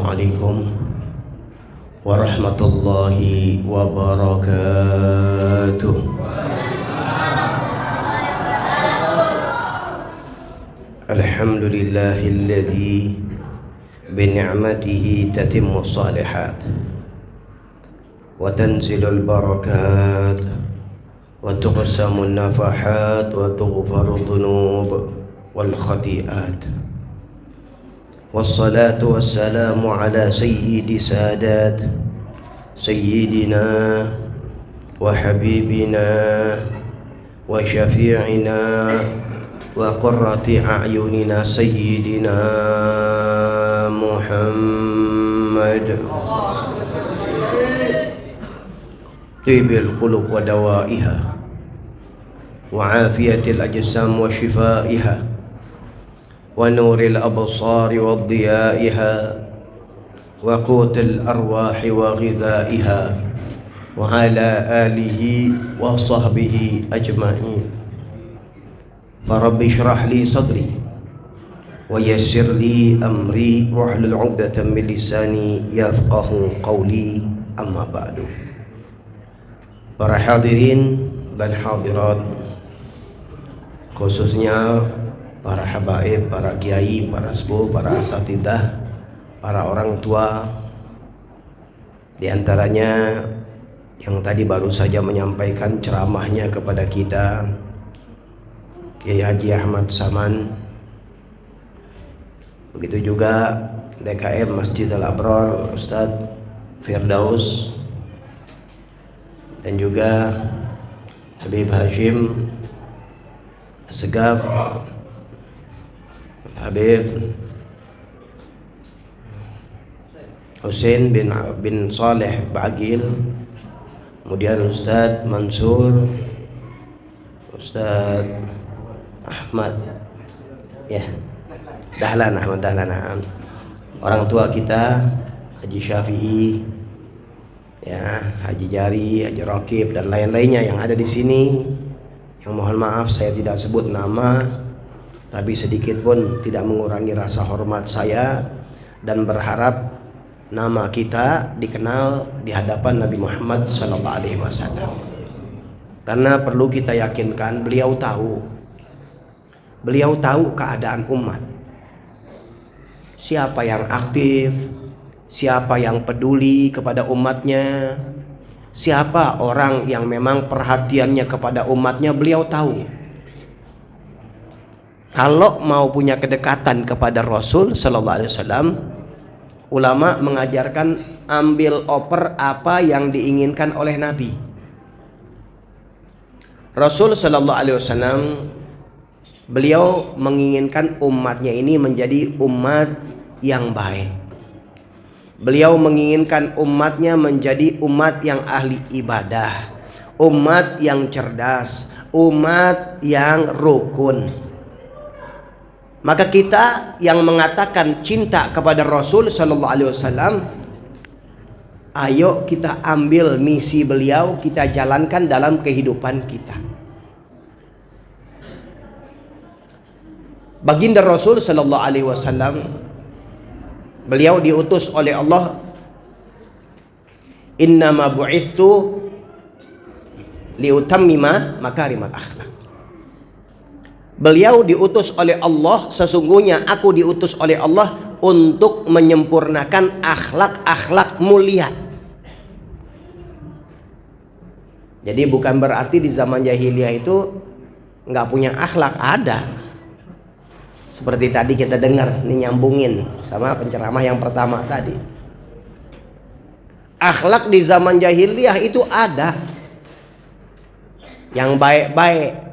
Assalamualaikum warahmatullahi wabarakatuh. Alhamdulillahilladzi bini'matihi tatimmu shalihat wa tanzilul barakat wa tuqsamu nafahat wa tughfaru dhunub wal khati'at. Wassalatu wassalamu ala sayyidi sadat sayyidina wa habibina wa syafi'ina wa qurrati a'yunina sayyidina Muhammad tibil qulub wa dawaiha wa afiyatil ajsam wa shifaiha wa nuril absari wa diyaiha wa qutil arwahi wa ghidaiha wa ala alihi wa sahbihi ajma'in. Rabbi shrah li sadri wa yassir li amri wahlul 'uqdatam min lisani yafqahu qawli, amma ba'du. Para hadirin dan hadirat, khususnya para habaib, para kiai, para sepuh, para asatidah, para orang tua, di antaranya yang tadi baru saja menyampaikan ceramahnya kepada kita, Kiai Haji Ahmad Saman. Begitu juga DKM Masjid Al-Abrar Ustadz Firdaus, dan juga Habib Hashim Segaf, Habib Hussein bin Saleh Bagil, kemudian Ustadz Mansur, Ustadz Ahmad Dahlan, Ahmad Dahlan, orang tua kita Haji Syafi'i, Haji Jari, Haji Rakib, dan lain-lainnya yang ada di sini, yang mohon maaf saya tidak sebut nama, tapi sedikit pun tidak mengurangi rasa hormat saya, dan berharap nama kita dikenal di hadapan Nabi Muhammad SAW. Karena perlu kita yakinkan beliau tahu keadaan umat, siapa yang aktif, siapa yang peduli kepada umatnya, siapa orang yang memang perhatiannya kepada umatnya, beliau tahu. Kalau mau punya kedekatan kepada Rasul Sallallahu Alaihi Wasallam, ulama mengajarkan ambil oper apa yang diinginkan oleh Nabi. Rasul Sallallahu Alaihi Wasallam, beliau menginginkan umatnya ini menjadi umat yang baik. Beliau menginginkan umatnya menjadi umat yang ahli ibadah, umat yang cerdas, umat yang rukun. Maka kita yang mengatakan cinta kepada Rasul Sallallahu Alaihi Wasallam, ayo kita ambil misi beliau, kita jalankan dalam kehidupan kita. Baginda Rasul Sallallahu Alaihi Wasallam, beliau diutus oleh Allah, innama bu'ithtu liutammima makarimal akhlak. Beliau diutus oleh Allah, sesungguhnya aku diutus oleh Allah untuk menyempurnakan akhlak-akhlak mulia. Jadi bukan berarti di zaman jahiliyah itu nggak punya akhlak, ada. Seperti tadi kita dengar, ini nyambungin sama penceramah yang pertama tadi. Akhlak di zaman jahiliyah itu ada, yang baik-baik,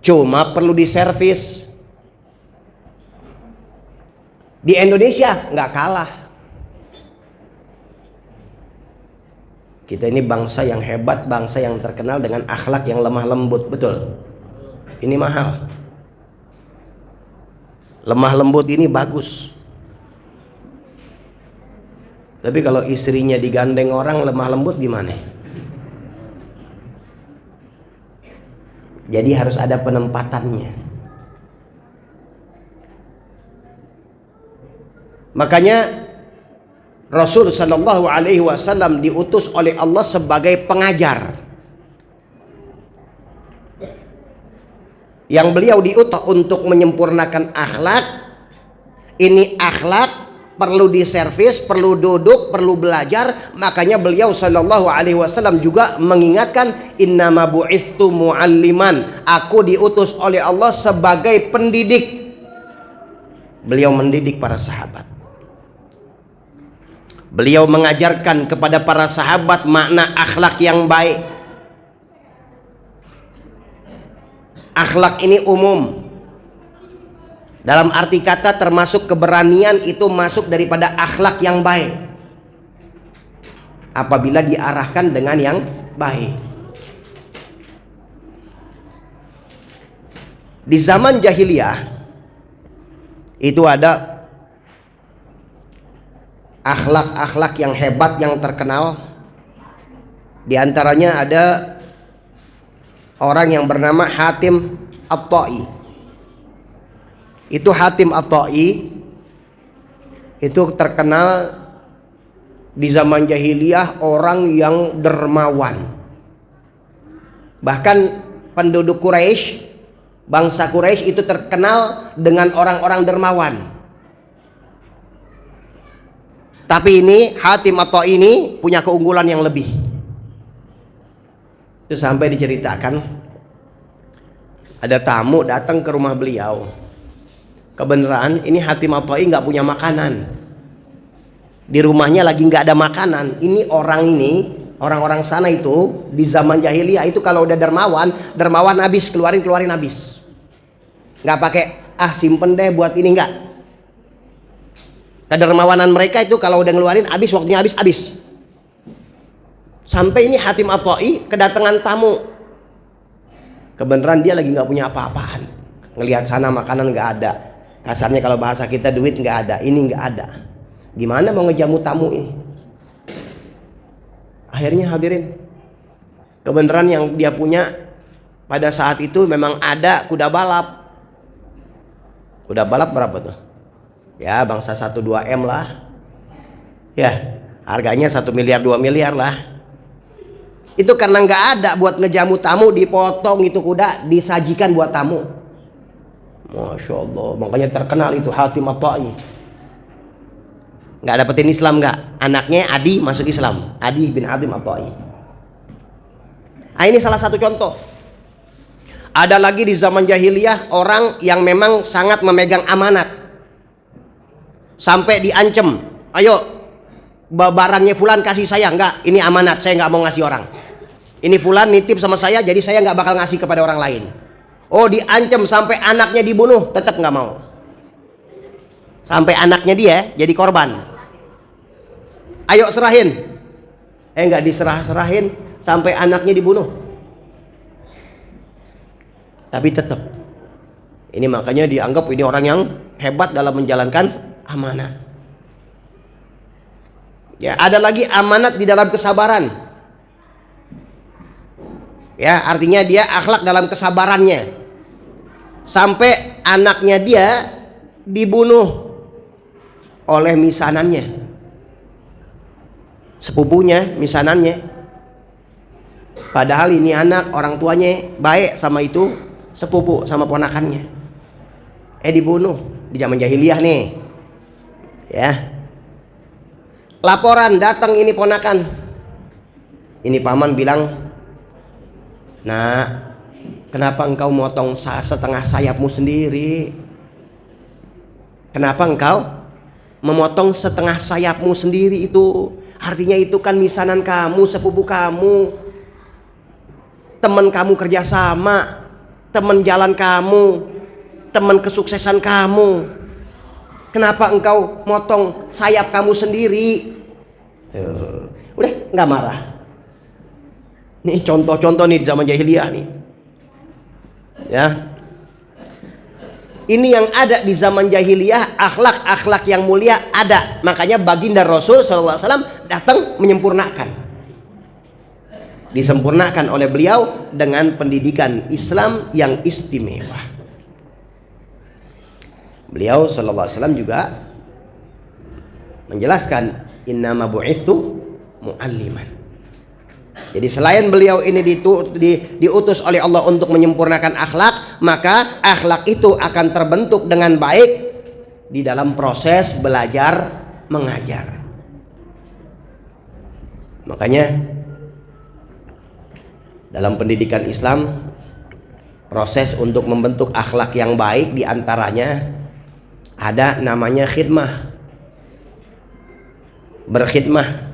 cuma perlu diservis. Di Indonesia nggak kalah. Kita ini bangsa yang hebat, bangsa yang terkenal dengan akhlak yang lemah lembut, betul. Ini mahal. Lemah lembut ini bagus. Tapi kalau istrinya digandeng orang lemah lembut gimana? Jadi harus ada penempatannya. Makanya Rasul Shallallahu Alaihi Wasallam diutus oleh Allah sebagai pengajar. Yang beliau diutus untuk menyempurnakan akhlak. Ini akhlak perlu diservis, perlu duduk, perlu belajar. Makanya beliau Shallallahu Alaihi Wasallam juga mengingatkan, innama bu'ithtu mu'alliman. Aku diutus oleh Allah sebagai pendidik. Beliau mendidik para sahabat. Beliau mengajarkan kepada para sahabat makna akhlak yang baik. Akhlak ini umum. Dalam arti kata termasuk keberanian itu masuk daripada akhlak yang baik. Apabila diarahkan dengan yang baik. Di zaman jahiliyah itu ada akhlak-akhlak yang hebat yang terkenal. Di antaranya ada orang yang bernama Hatim At-Ta'i. Itu Hatim At-Ta'i itu terkenal di zaman jahiliyah orang yang dermawan. Bahkan penduduk Quraisy, bangsa Quraisy itu terkenal dengan orang-orang dermawan. Tapi ini Hatim At-Ta'i ini punya keunggulan yang lebih. Itu sampai diceritakan ada tamu datang ke rumah beliau. Kebenaran ini Hatim At-Ta'i nggak punya makanan. Di rumahnya lagi nggak ada makanan. Ini orang-orang sana itu di zaman jahiliyah itu kalau udah dermawan habis, keluarin habis. Nggak pakai simpen deh buat ini, nggak. Kedermawanan mereka itu kalau udah ngeluarin habis, waktunya habis. Sampai ini Hatim At-Ta'i kedatangan tamu. Kebenaran dia lagi nggak punya apa-apaan. Ngelihat sana makanan nggak ada. Kasarnya kalau bahasa kita duit nggak ada, ini nggak ada. Gimana mau ngejamu tamu ini? Akhirnya hadirin. Kebenaran yang dia punya pada saat itu memang ada kuda balap. Kuda balap berapa tuh? Ya bangsa 1-2 M lah. Ya harganya 1 miliar 2 miliar lah. Itu karena nggak ada buat ngejamu tamu, dipotong itu kuda disajikan buat tamu. Masya Allah, makanya terkenal itu Hatim At-Ta'i. Nggak dapetin Islam nggak? Anaknya Adi masuk Islam, Adi bin Hatim At-Ta'i. Nah, ini salah satu contoh. Ada lagi di zaman jahiliyah orang yang memang sangat memegang amanat. Sampai diancam, ayo barangnya fulan kasih saya. Enggak, ini amanat, saya nggak mau ngasih orang. Ini fulan nitip sama saya, jadi saya nggak bakal ngasih kepada orang lain. Oh, diancam sampai anaknya dibunuh, tetap nggak mau. Sampai anaknya dia jadi korban. Ayo serahin. Nggak diserah-serahin sampai anaknya dibunuh. Tapi tetap. Ini makanya dianggap ini orang yang hebat dalam menjalankan amanat. Ya, ada lagi amanat di dalam kesabaran. Ya, artinya dia akhlak dalam kesabarannya. Sampai anaknya dia dibunuh oleh misanannya. Sepupunya, misanannya. Padahal ini anak orang tuanya baik sama itu sepupu sama ponakannya. Dibunuh di zaman jahiliyah nih. Ya, laporan datang ini ponakan, ini paman bilang, nak, kenapa engkau motong setengah sayapmu sendiri? Kenapa engkau memotong setengah sayapmu sendiri itu? Artinya itu kan misanan kamu, sepupu kamu, teman kamu kerjasama, teman jalan kamu, teman kesuksesan kamu. Kenapa engkau motong sayap kamu sendiri? Udah nggak marah. Nih contoh-contoh nih di zaman jahiliyah nih. Ya. Ini yang ada di zaman jahiliyah, akhlak-akhlak yang mulia ada. Makanya baginda Rasul SAW datang menyempurnakan. Disempurnakan oleh beliau dengan pendidikan Islam yang istimewa. Beliau SAW juga menjelaskan innama bu'itsu mu'alliman. Jadi selain beliau ini diutus oleh Allah untuk menyempurnakan akhlak, maka akhlak itu akan terbentuk dengan baik di dalam proses belajar mengajar. Makanya dalam pendidikan Islam, proses untuk membentuk akhlak yang baik diantaranya ada namanya khidmah, berkhidmah.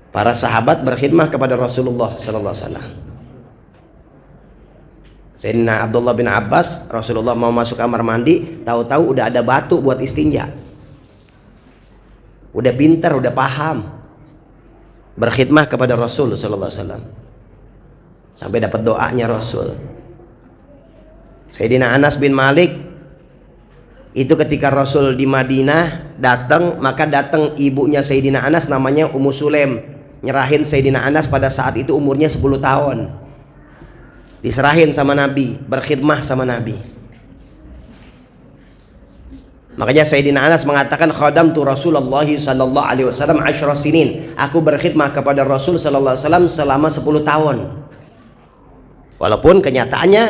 Para sahabat berkhidmah kepada Rasulullah sallallahu alaihi wasallam. Sayyidina Abdullah bin Abbas, Rasulullah mau masuk kamar mandi, tahu-tahu udah ada batu buat istinja. Udah pintar, udah paham. Berkhidmah kepada Rasul sallallahu alaihi wasallam. Sampai dapat doanya Rasul. Sayyidina Anas bin Malik itu ketika Rasul di Madinah datang, maka datang ibunya Sayyidina Anas namanya Ummu Sulaim, nyerahin Sayyidina Anas pada saat itu umurnya 10 tahun. Diserahin sama Nabi, berkhidmah sama Nabi. Makanya Sayyidina Anas mengatakan khadamtu Rasulullah sallallahu alaihi wasallam 10 sinin. Aku berkhidmah kepada Rasul sallallahu alaihi wasallam selama 10 tahun. Walaupun kenyataannya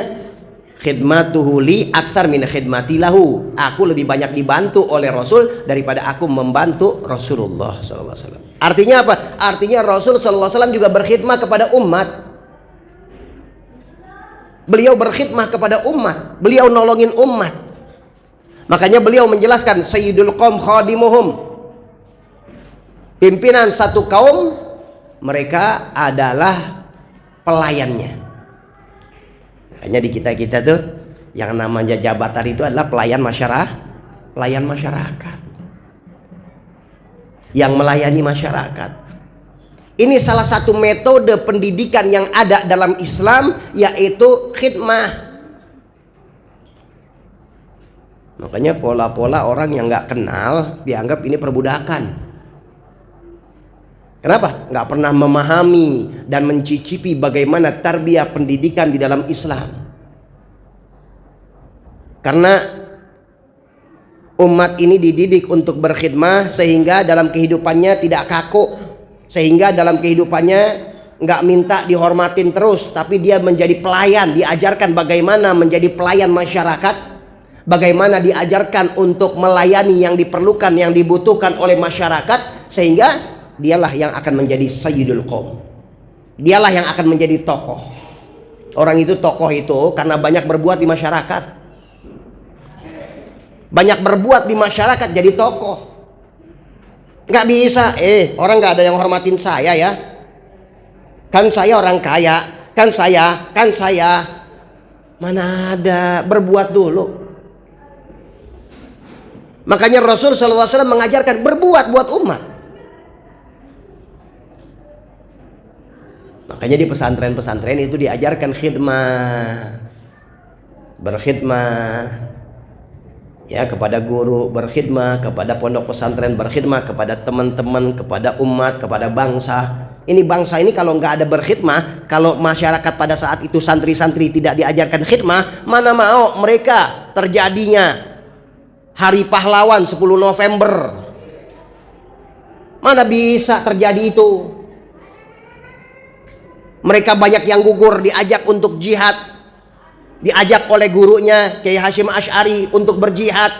khidmatuhu li aktsar min khidmati lahu. Aku lebih banyak dibantu oleh Rasul daripada aku membantu Rasulullah sallallahu alaihi wasallam. Artinya apa? Artinya Rasul sallallahu alaihi wasallam juga berkhidmah kepada umat. Beliau berkhidmah kepada umat, beliau nolongin umat. Makanya beliau menjelaskan sayyidul qaum khadimuhum. Pimpinan satu kaum mereka adalah pelayannya. Hanya di kita-kita tuh yang namanya jabatan itu adalah pelayan masyarakat. Yang melayani masyarakat. Ini salah satu metode pendidikan yang ada dalam Islam, yaitu khidmah. Makanya pola-pola orang yang nggak kenal dianggap ini perbudakan. Kenapa? Nggak pernah memahami dan mencicipi bagaimana tarbiyah pendidikan di dalam Islam. Karena umat ini dididik untuk berkhidmah sehingga dalam kehidupannya tidak kaku, sehingga dalam kehidupannya nggak minta dihormatin terus, tapi dia menjadi pelayan, diajarkan bagaimana menjadi pelayan masyarakat, bagaimana diajarkan untuk melayani yang diperlukan, yang dibutuhkan oleh masyarakat, sehingga dialah yang akan menjadi sayyidul qaum. Dialah yang akan menjadi tokoh. Orang itu tokoh itu karena banyak berbuat di masyarakat. Banyak berbuat di masyarakat jadi tokoh. Nggak bisa, orang nggak ada yang hormatin saya ya. Kan saya orang kaya, kan saya. Mana ada, berbuat dulu. Makanya Rasul SAW mengajarkan berbuat buat umat. Makanya di pesantren-pesantren itu diajarkan khidmah, berkhidmah ya kepada guru, berkhidmah kepada pondok pesantren, berkhidmah kepada teman-teman, kepada umat, kepada bangsa. Ini bangsa ini kalau nggak ada berkhidmah, kalau masyarakat pada saat itu santri-santri tidak diajarkan khidmah, mana mau mereka terjadinya Hari Pahlawan 10 November. Mana bisa terjadi itu? Mereka banyak yang gugur, diajak untuk jihad, diajak oleh gurunya Kiai Hasyim Asy'ari untuk berjihad.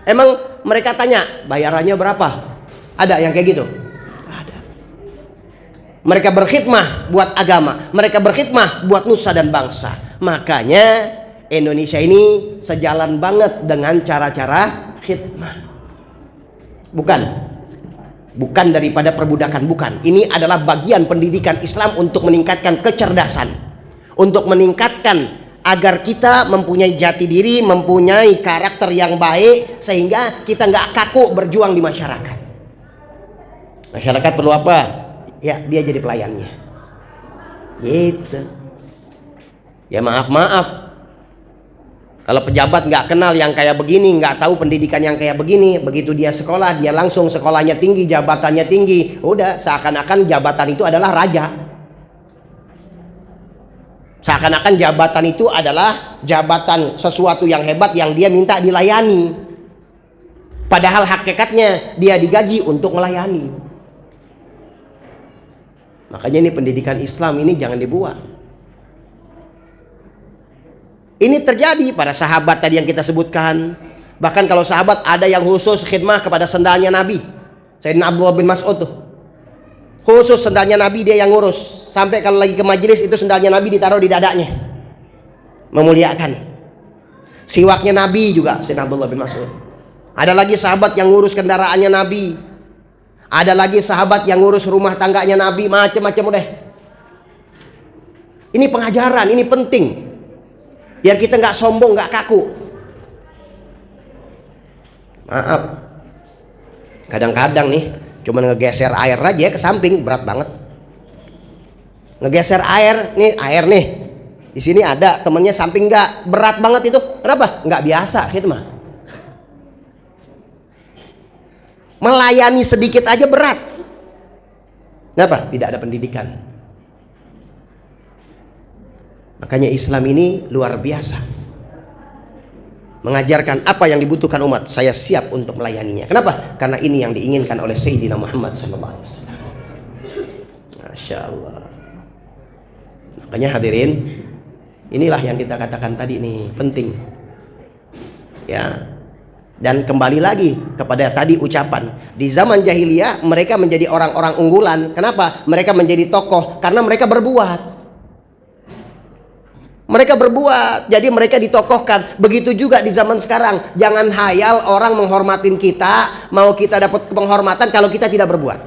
Emang mereka tanya bayarannya berapa? Ada yang kayak gitu? Ada. Mereka berkhidmah buat agama, mereka berkhidmah buat nusa dan bangsa. Makanya Indonesia ini sejalan banget dengan cara-cara khidmah. Bukan daripada perbudakan, bukan. Ini adalah bagian pendidikan Islam untuk meningkatkan kecerdasan, untuk meningkatkan agar kita mempunyai jati diri, mempunyai karakter yang baik, sehingga kita nggak kaku berjuang di masyarakat. Masyarakat perlu apa? Ya, dia jadi pelayannya. Gitu. Ya maaf. Kalau pejabat nggak kenal yang kayak begini, nggak tahu pendidikan yang kayak begini, begitu dia sekolah, dia langsung sekolahnya tinggi, jabatannya tinggi, udah seakan-akan jabatan itu adalah raja. Seakan-akan jabatan itu adalah jabatan sesuatu yang hebat yang dia minta dilayani. Padahal hakikatnya dia digaji untuk melayani. Makanya ini pendidikan Islam ini jangan dibuang. Ini terjadi pada sahabat tadi yang kita sebutkan. Bahkan kalau sahabat ada yang khusus khidmah kepada sendalnya Nabi. Sayyidina Abdullah bin Mas'ud tuh. Khusus sendalnya Nabi dia yang ngurus. Sampai kalau lagi ke majelis itu sendalnya Nabi ditaruh di dadanya. Memuliakan. Siwaknya Nabi juga Sayyidina Abdullah bin Mas'ud. Ada lagi sahabat yang ngurus kendaraannya Nabi. Ada lagi sahabat yang ngurus rumah tangganya Nabi. Macam-macam udah. Ini pengajaran, ini penting. Biar kita nggak sombong, nggak kaku. Maaf. Kadang-kadang nih, cuma ngegeser air aja ke samping berat banget. Ngegeser air nih. Di sini ada temennya samping nggak berat banget itu. Kenapa? Nggak biasa gitu mah. Melayani sedikit aja berat. Kenapa? Tidak ada pendidikan. Makanya Islam ini luar biasa. Mengajarkan apa yang dibutuhkan umat. Saya siap untuk melayaninya. Kenapa? Karena ini yang diinginkan oleh Sayyidina Muhammad SAW. Masya Allah. Makanya hadirin, inilah yang kita katakan tadi nih, penting. Ya. Dan kembali lagi kepada tadi ucapan, di zaman jahiliyah mereka menjadi orang-orang unggulan. Kenapa? Mereka menjadi tokoh karena mereka berbuat. Mereka berbuat, jadi mereka ditokohkan. Begitu juga di zaman sekarang. Jangan hayal orang menghormatin kita, mau kita dapat penghormatan kalau kita tidak berbuat.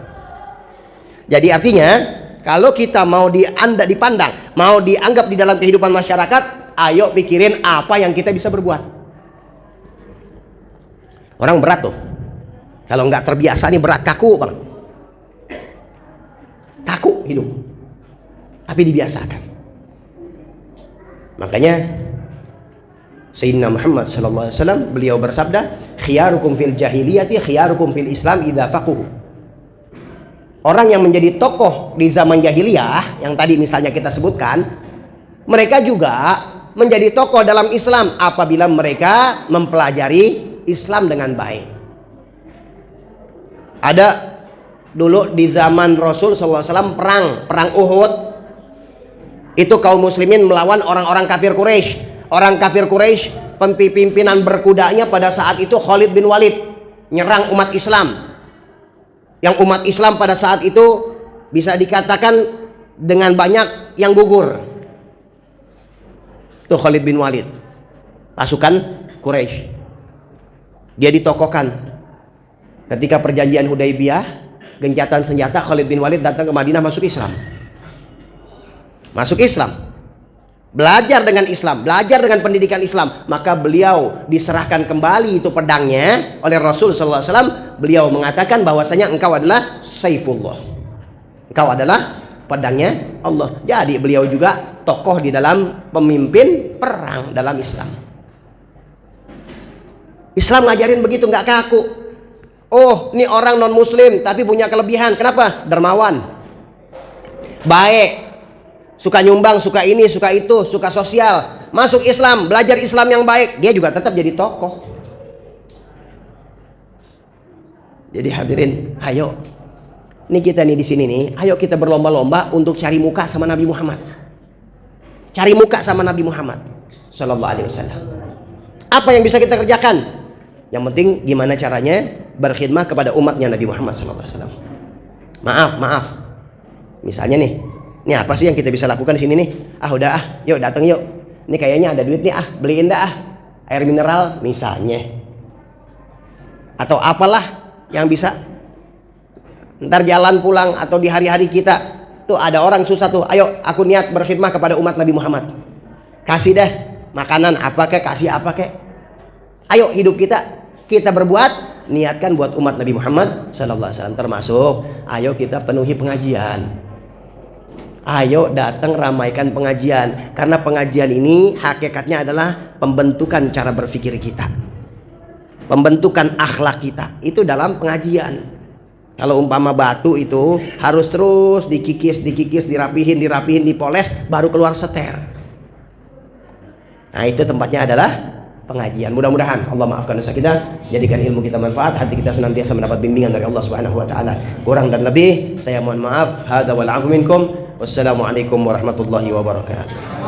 Jadi artinya, kalau kita mau dipandang, mau dianggap di dalam kehidupan masyarakat, ayo pikirin apa yang kita bisa berbuat. Orang berat tuh, kalau nggak terbiasa nih berat, kaku banget, kaku hidup, tapi dibiasakan. Makanya Sayyidina Muhammad SAW beliau bersabda, khiyarukum fil jahiliyati khiyarukum fil Islam idza faquhu. Orang yang menjadi tokoh di zaman jahiliyah yang tadi misalnya kita sebutkan, mereka juga menjadi tokoh dalam Islam apabila mereka mempelajari Islam dengan baik. Ada dulu di zaman Rasul SAW perang Uhud. Itu kaum muslimin melawan orang-orang kafir Quraisy. Orang kafir Quraisy, pimpinan berkudanya pada saat itu Khalid bin Walid, nyerang umat Islam. Yang umat Islam pada saat itu bisa dikatakan dengan banyak yang gugur. Itu Khalid bin Walid, pasukan Quraisy. Dia ditokohkan ketika perjanjian Hudaibiyah, gencatan senjata, Khalid bin Walid datang ke Madinah, masuk Islam. Masuk Islam, belajar dengan Islam, belajar dengan pendidikan Islam. Maka beliau diserahkan kembali itu pedangnya oleh Rasul SAW. Beliau mengatakan bahwasanya engkau adalah Saifullah, engkau adalah pedangnya Allah. Jadi beliau juga tokoh di dalam pemimpin perang dalam Islam. Islam ngajarin begitu, nggak kaku. Oh, ini orang non muslim tapi punya kelebihan. Kenapa? Dermawan, baik, suka nyumbang, suka ini, suka itu, suka sosial. Masuk Islam, belajar Islam yang baik, dia juga tetap jadi tokoh. Jadi hadirin, ayo. Ini kita nih di sini nih, ayo kita berlomba-lomba untuk cari muka sama Nabi Muhammad. Cari muka sama Nabi Muhammad Sallallahu Alaihi Wasallam. Apa yang bisa kita kerjakan? Yang penting gimana caranya berkhidmah kepada umatnya Nabi Muhammad SAW. Maaf. Misalnya nih, ini apa sih yang kita bisa lakukan di sini nih? Yuk datang yuk. Ini kayaknya ada duit nih, beliin dah air mineral misalnya. Atau apalah yang bisa. Ntar jalan pulang atau di hari-hari kita tuh ada orang susah tuh. Ayo aku niat berkhidmah kepada umat Nabi Muhammad. Kasih deh makanan apa kek, kasih apa kek. Ayo hidup kita berbuat, niatkan buat umat Nabi Muhammad SAW. Termasuk ayo kita penuhi pengajian. Ayo datang ramaikan pengajian. Karena pengajian ini hakikatnya adalah pembentukan cara berpikir kita, pembentukan akhlak kita. Itu dalam pengajian. Kalau umpama batu itu harus terus dikikis, dirapihin, dipoles, baru keluar seter. Nah itu tempatnya adalah pengajian. Mudah-mudahan Allah maafkan dosa kita, jadikan ilmu kita manfaat, hati kita senantiasa mendapat bimbingan dari Allah Subhanahu wa taala. Kurang dan lebih saya mohon maaf. Hadza wal 'afwu minkum. Wassalamualaikum warahmatullahi wabarakatuh.